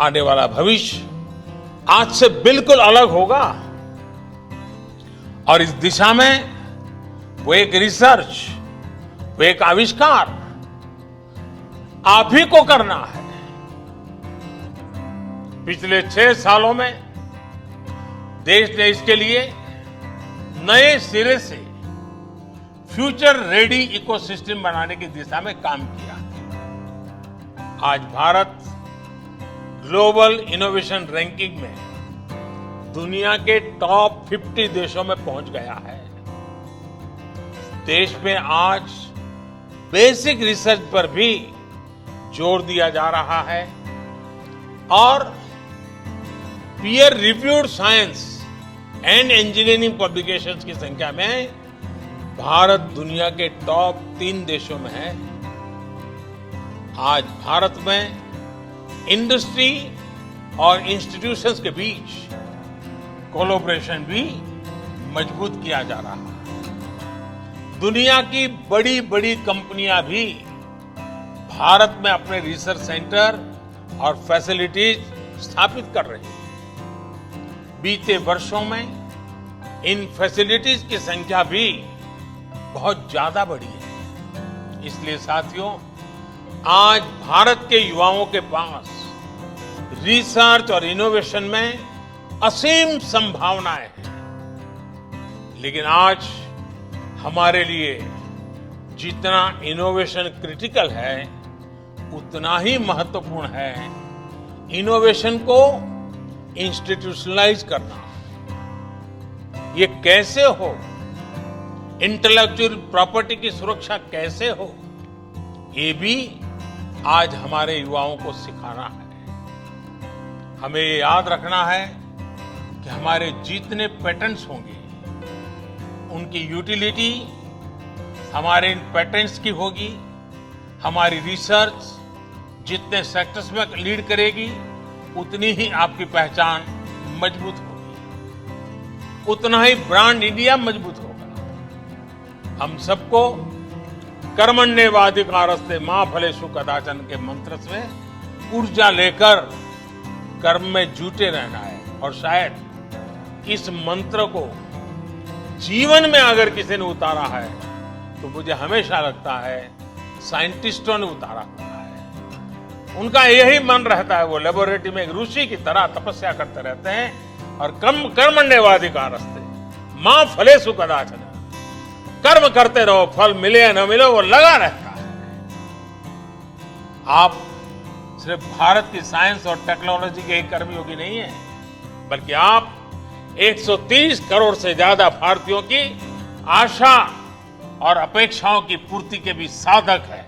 आने वाला भविष्य आज से बिल्कुल अलग होगा और इस दिशा में वो एक रिसर्च, वो एक आविष्कार आप ही को करना है। पिछले 6 सालों में देश ने इसके लिए नए सिरे से फ्यूचर रेडी इकोसिस्टम बनाने की दिशा में काम किया। आज भारत ग्लोबल इनोवेशन रैंकिंग में दुनिया के टॉप 50 देशों में पहुंच गया है। देश में आज बेसिक रिसर्च पर भी जोर दिया जा रहा है और peer reviewed science and engineering publications की संख्या में भारत दुनिया के टॉप 3 देशों में है। आज भारत में इंडस्ट्री और इंस्टीट्यूशंस के बीच कोलैबोरेशन भी मजबूत किया जा रहा है। दुनिया की बड़ी बड़ी कंपनियां भी भारत में अपने रिसर्च सेंटर और फैसिलिटीज स्थापित कर रही हैं। बीते वर्षों में इन फैसिलिटीज की संख्या भी बहुत ज्यादा बढ़ी है। इसलिए साथियों, आज भारत के युवाओं के पास रिसर्च और इनोवेशन में असीम संभावनाएं हैं। लेकिन आज हमारे लिए जितना इनोवेशन क्रिटिकल है, उतना ही महत्वपूर्ण है इनोवेशन को इंस्टीट्यूशनलाइज करना। ये कैसे हो, इंटेलेक्चुअल प्रॉपर्टी की सुरक्षा कैसे हो, ये भी आज हमारे युवाओं को सिखाना है। हमें ये याद रखना है कि हमारे जितने पेटेंट्स होंगे, उनकी यूटिलिटी हमारे इन पेटेंट्स की होगी। हमारी रिसर्च जितने सेक्टर्स में लीड करेगी, उतनी ही आपकी पहचान मजबूत होगी, उतना ही ब्रांड इंडिया मजबूत होगा। हम सबको कर्मण्येवाधिकारस्ते मा फलेषु कदाचन के मंत्र से ऊर्जा लेकर कर्म में जुटे रहना है। और शायद इस मंत्र को जीवन में अगर किसी ने उतारा है तो मुझे हमेशा लगता है साइंटिस्टों ने उतारा हुआ है। उनका यही मन रहता है, वो लेबोरेटरी में एक ऋषि की तरह तपस्या करते रहते हैं और कर्मण्येवाधिकारस्ते मां फलेषु कदाचन, कर्म करते रहो, फल मिले या न मिले वो लगा रहता है। आप सिर्फ भारत की साइंस और टेक्नोलॉजी के एक कर्मयोगी नहीं है, बल्कि आप 130 करोड़ से ज्यादा भारतीयों की आशा और अपेक्षाओं की पूर्ति के भी साधक है।